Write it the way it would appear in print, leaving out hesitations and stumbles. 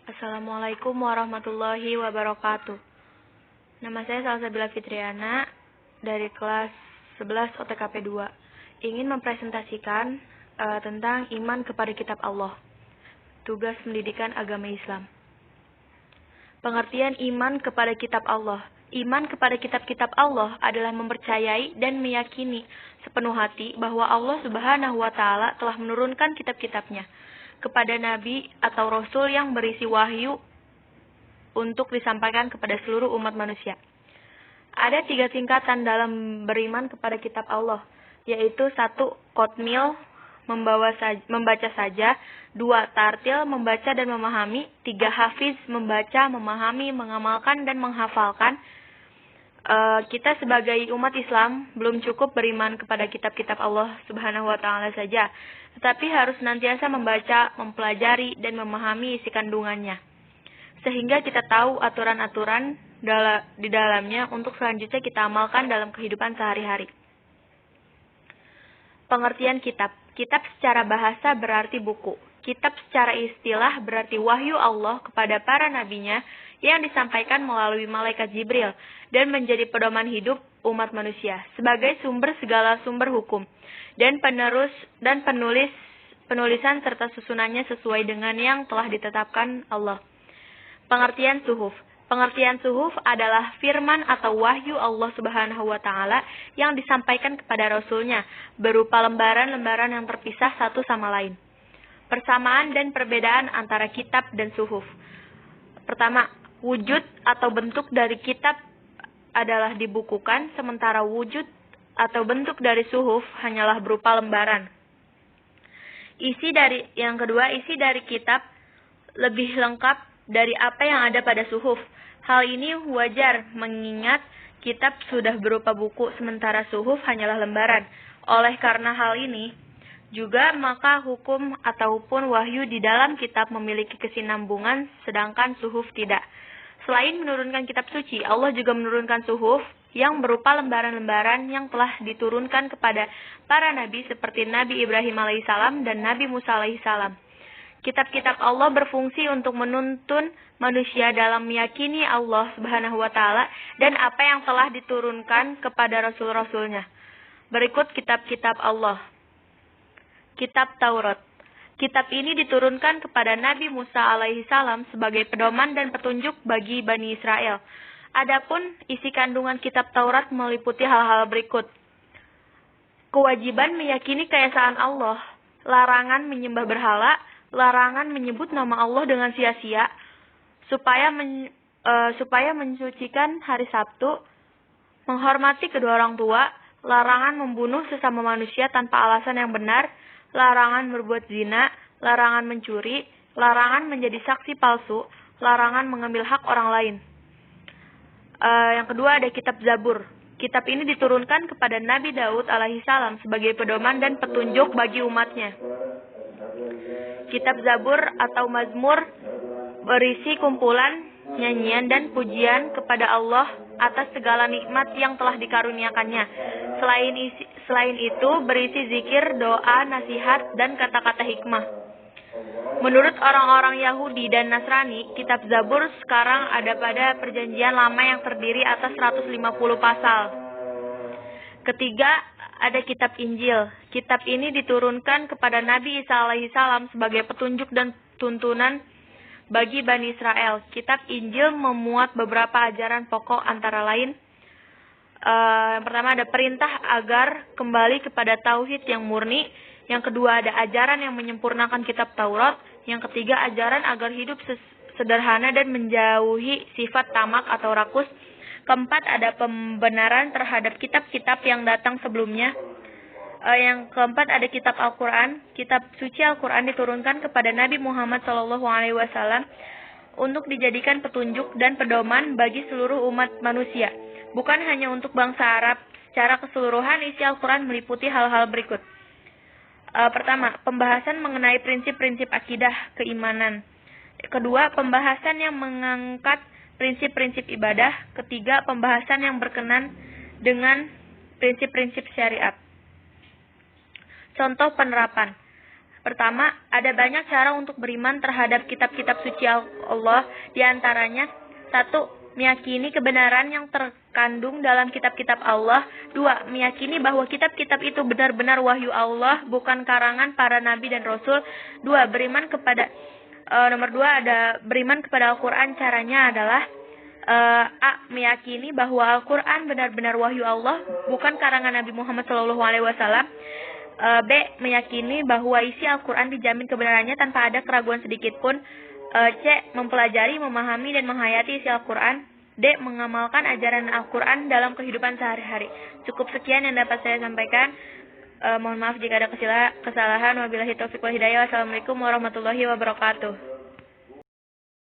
Assalamualaikum warahmatullahi wabarakatuh. Nama saya Salsabila Fitriana dari kelas 11 OTKP 2. Ingin mempresentasikan tentang iman kepada kitab Allah. Tugas pendidikan agama Islam. Pengertian iman kepada kitab Allah. Iman kepada kitab-kitab Allah adalah mempercayai dan meyakini sepenuh hati bahwa Allah Subhanahu wa Ta'ala telah menurunkan kitab-kitabnya kepada nabi atau rasul yang berisi wahyu untuk disampaikan kepada seluruh umat manusia. Ada 3 tingkatan dalam beriman kepada kitab Allah, yaitu 1. Qotmil, membaca saja. 2. Tartil, membaca dan memahami. 3. Hafiz, membaca, memahami, mengamalkan dan menghafalkan. Kita sebagai umat Islam belum cukup beriman kepada kitab-kitab Allah Subhanahu wa Ta'ala saja, tetapi harus senantiasa membaca, mempelajari, dan memahami isi kandungannya, sehingga kita tahu aturan-aturan di dalamnya untuk selanjutnya kita amalkan dalam kehidupan sehari-hari. Pengertian kitab. Kitab secara bahasa berarti buku. Kitab secara istilah berarti wahyu Allah kepada para nabinya yang disampaikan melalui malaikat Jibril dan menjadi pedoman hidup umat manusia sebagai sumber segala sumber hukum dan penulisan serta susunannya sesuai dengan yang telah ditetapkan Allah. Pengertian suhuf. Pengertian suhuf adalah firman atau wahyu Allah Subhanahu wa Ta'ala yang disampaikan kepada Rasulnya berupa lembaran-lembaran yang terpisah satu sama lain. Persamaan dan perbedaan antara kitab dan suhuf. Pertama, wujud atau bentuk dari kitab adalah dibukukan, sementara wujud atau bentuk dari suhuf hanyalah berupa lembaran. Yang kedua, isi dari kitab lebih lengkap dari apa yang ada pada suhuf. Hal ini wajar mengingat kitab sudah berupa buku, sementara suhuf hanyalah lembaran. Oleh karena hal ini, juga maka hukum ataupun wahyu di dalam kitab memiliki kesinambungan, sedangkan suhuf tidak. Selain menurunkan kitab suci, Allah juga menurunkan suhuf yang berupa lembaran-lembaran yang telah diturunkan kepada para nabi seperti Nabi Ibrahim alaihissalam dan Nabi Musa alaihissalam. Kitab-kitab Allah berfungsi untuk menuntun manusia dalam meyakini Allah Subhanahu wa Ta'ala dan apa yang telah diturunkan kepada rasul-rasulnya. Berikut kitab-kitab Allah. Kitab Taurat. Kitab ini diturunkan kepada Nabi Musa alaihissalam sebagai pedoman dan petunjuk bagi Bani Israel. Adapun isi kandungan kitab Taurat meliputi hal-hal berikut. Kewajiban meyakini keesaan Allah, larangan menyembah berhala, larangan menyebut nama Allah dengan sia-sia, supaya mensucikan hari Sabtu, menghormati kedua orang tua, larangan membunuh sesama manusia tanpa alasan yang benar, larangan berbuat zina, larangan mencuri, larangan menjadi saksi palsu, larangan mengambil hak orang lain. Yang kedua ada kitab Zabur. Kitab ini diturunkan kepada Nabi Daud alaihissalam sebagai pedoman dan petunjuk bagi umatnya. Kitab Zabur atau Mazmur berisi kumpulan nyanyian dan pujian kepada Allah atas segala nikmat yang telah dikaruniakannya. Selain itu berisi zikir, doa, nasihat, dan kata-kata hikmah. Menurut orang-orang Yahudi dan Nasrani, kitab Zabur sekarang ada pada perjanjian lama yang terdiri atas 150 pasal. Ketiga, ada kitab Injil. Kitab ini diturunkan kepada Nabi Isa alaihissalam sebagai petunjuk dan tuntunan bagi Bani Israel. Kitab Injil memuat beberapa ajaran pokok antara lain. Yang pertama ada perintah agar kembali kepada tauhid yang murni. Yang kedua ada ajaran yang menyempurnakan kitab Taurat. Yang ketiga ajaran agar hidup sederhana dan menjauhi sifat tamak atau rakus. Keempat ada pembenaran terhadap kitab-kitab yang datang sebelumnya. Yang keempat ada kitab Al-Quran. Kitab suci Al-Quran diturunkan kepada Nabi Muhammad SAW untuk dijadikan petunjuk dan pedoman bagi seluruh umat manusia. Bukan hanya untuk bangsa Arab. Secara keseluruhan isi Al-Quran meliputi hal-hal berikut. Pertama, pembahasan mengenai prinsip-prinsip akidah keimanan. Kedua, pembahasan yang mengangkat prinsip-prinsip ibadah. Ketiga, pembahasan yang berkenan dengan prinsip-prinsip syariat. Contoh penerapan. Pertama, ada banyak cara untuk beriman terhadap kitab-kitab suci Allah. Di antaranya, 1. Meyakini kebenaran yang terkandung dalam kitab-kitab Allah. 2. Meyakini bahwa kitab-kitab itu benar-benar wahyu Allah, bukan karangan para nabi dan rasul. 2. Beriman kepada nomor 2 ada beriman kepada Al-Quran. Caranya adalah A. Meyakini bahwa Al-Quran benar-benar wahyu Allah, bukan karangan Nabi Muhammad SAW. B. Meyakini bahwa isi Al-Quran dijamin kebenarannya tanpa ada keraguan sedikit pun. C. Mempelajari, memahami, dan menghayati isi Al-Quran. D. Mengamalkan ajaran Al-Quran dalam kehidupan sehari-hari. Cukup sekian yang dapat saya sampaikan. Mohon maaf jika ada kesalahan. Wabillahi taufiq wal hidayah. Wassalamualaikum warahmatullahi wabarakatuh.